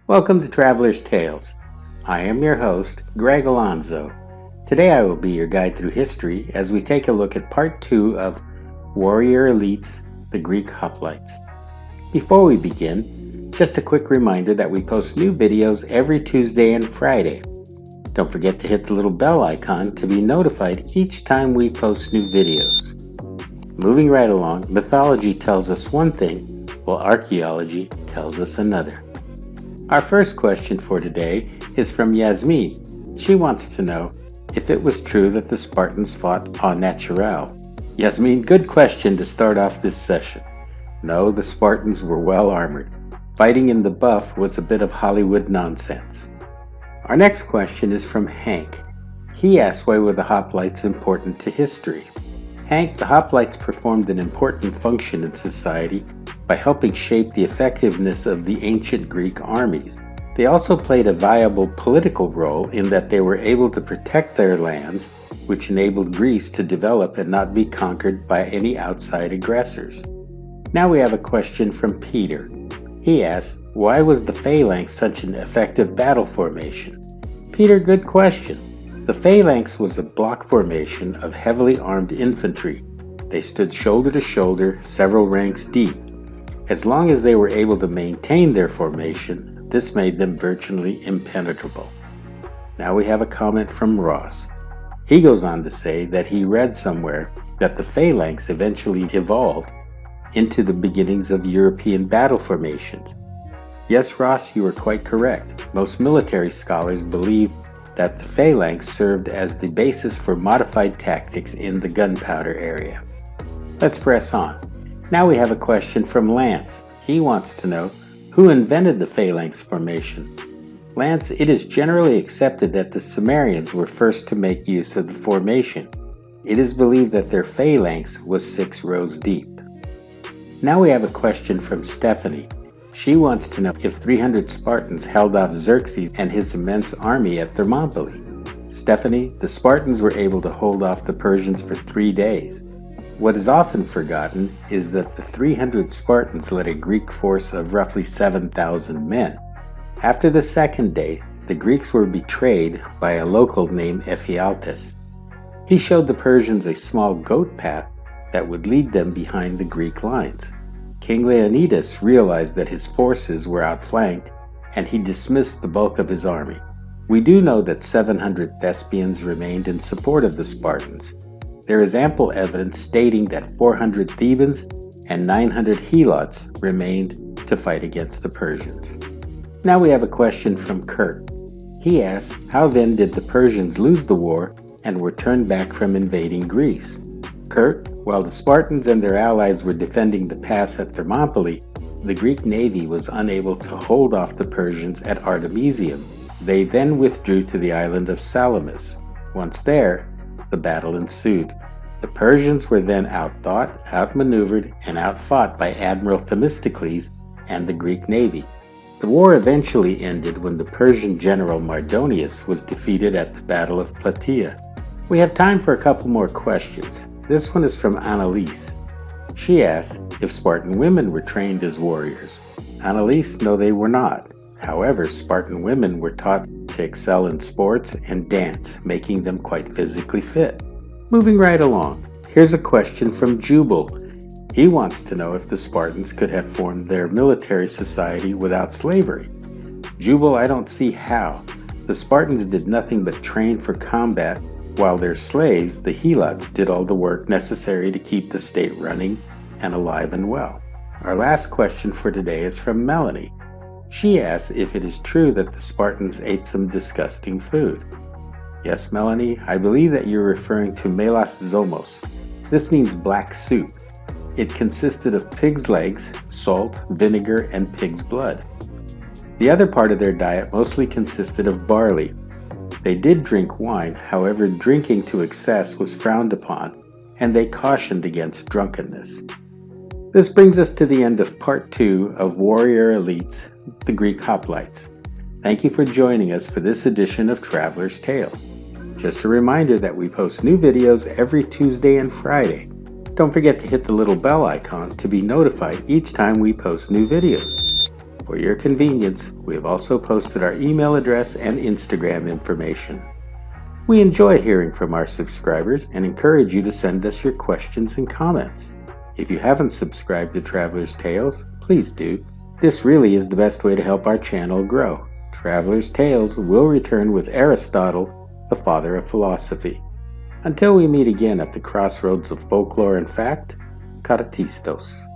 Welcome to Traveler's Tales. I am your host, Greg Alonzo. Today I will be your guide through history as we take a look at part 2 of Warrior Elites, the Greek Hoplites. Before we begin, just a quick reminder that we post new videos every Tuesday and Friday. Don't forget to hit the little bell icon to be notified each time we post new videos. Moving right along, mythology tells us one thing, while archaeology tells us another. Our first question for today is from Yasmin. She wants to know if it was true that the Spartans fought au naturel. Yasmin, good question to start off this session. No, the Spartans were well armored. Fighting in the buff was a bit of Hollywood nonsense. Our next question is from Hank. He asks, why were the hoplites important to history? Hank, the hoplites performed an important function in society by helping shape the effectiveness of the ancient Greek armies. They also played a viable political role in that they were able to protect their lands, which enabled Greece to develop and not be conquered by any outside aggressors. Now we have a question from Peter. He asks, why was the phalanx such an effective battle formation? Peter, good question. The phalanx was a block formation of heavily armed infantry. They stood shoulder to shoulder, several ranks deep. As long as they were able to maintain their formation, this made them virtually impenetrable. Now we have a comment from Ross. He goes on to say that he read somewhere that the phalanx eventually evolved into the beginnings of European battle formations. Yes, Ross, you are quite correct. Most military scholars believe that the phalanx served as the basis for modified tactics in the gunpowder area. Let's press on. Now we have a question from Lance. He wants to know, who invented the phalanx formation? Lance, it is generally accepted that the Sumerians were first to make use of the formation. It is believed that their phalanx was 6 rows deep. Now we have a question from Stephanie. She wants to know if 300 Spartans held off Xerxes and his immense army at Thermopylae. Stephanie, the Spartans were able to hold off the Persians for 3 days. What is often forgotten is that the 300 Spartans led a Greek force of roughly 7,000 men. After the second day, the Greeks were betrayed by a local named Ephialtes. He showed the Persians a small goat path that would lead them behind the Greek lines. King Leonidas realized that his forces were outflanked, and he dismissed the bulk of his army. We do know that 700 Thespians remained in support of the Spartans. There is ample evidence stating that 400 Thebans and 900 Helots remained to fight against the Persians. Now we have a question from Kurt. He asks, how then did the Persians lose the war and were turned back from invading Greece? Kurt, while the Spartans and their allies were defending the pass at Thermopylae, the Greek navy was unable to hold off the Persians at Artemisium. They then withdrew to the island of Salamis. Once there, the battle ensued. The Persians were then outthought, outmaneuvered, and outfought by Admiral Themistocles and the Greek navy. The war eventually ended when the Persian general Mardonius was defeated at the Battle of Plataea. We have time for a couple more questions. This one is from Annalise. She asks if Spartan women were trained as warriors. Annalise, no, they were not. However, Spartan women were taught to excel in sports and dance, making them quite physically fit. Moving right along, here's a question from Jubal. He wants to know if the Spartans could have formed their military society without slavery. Jubal, I don't see how. The Spartans did nothing but train for combat, while their slaves, the Helots, did all the work necessary to keep the state running and alive and well. Our last question for today is from Melanie. She asks if it is true that the Spartans ate some disgusting food. Yes, Melanie, I believe that you're referring to melas zomos. This means black soup. It consisted of pig's legs, salt, vinegar, and pig's blood. The other part of their diet mostly consisted of barley. They did drink wine, however, drinking to excess was frowned upon, and they cautioned against drunkenness. This brings us to the end of part 2 of Warrior Elites, the Greek Hoplites. Thank you for joining us for this edition of Traveler's Tales. Just a reminder that we post new videos every Tuesday and Friday. Don't forget to hit the little bell icon to be notified each time we post new videos. For your convenience, we have also posted our email address and Instagram information. We enjoy hearing from our subscribers and encourage you to send us your questions and comments. If you haven't subscribed to Traveler's Tales, please do. This really is the best way to help our channel grow. Traveler's Tales will return with Aristotle, the father of philosophy. Until we meet again at the crossroads of folklore and fact, Karatistos.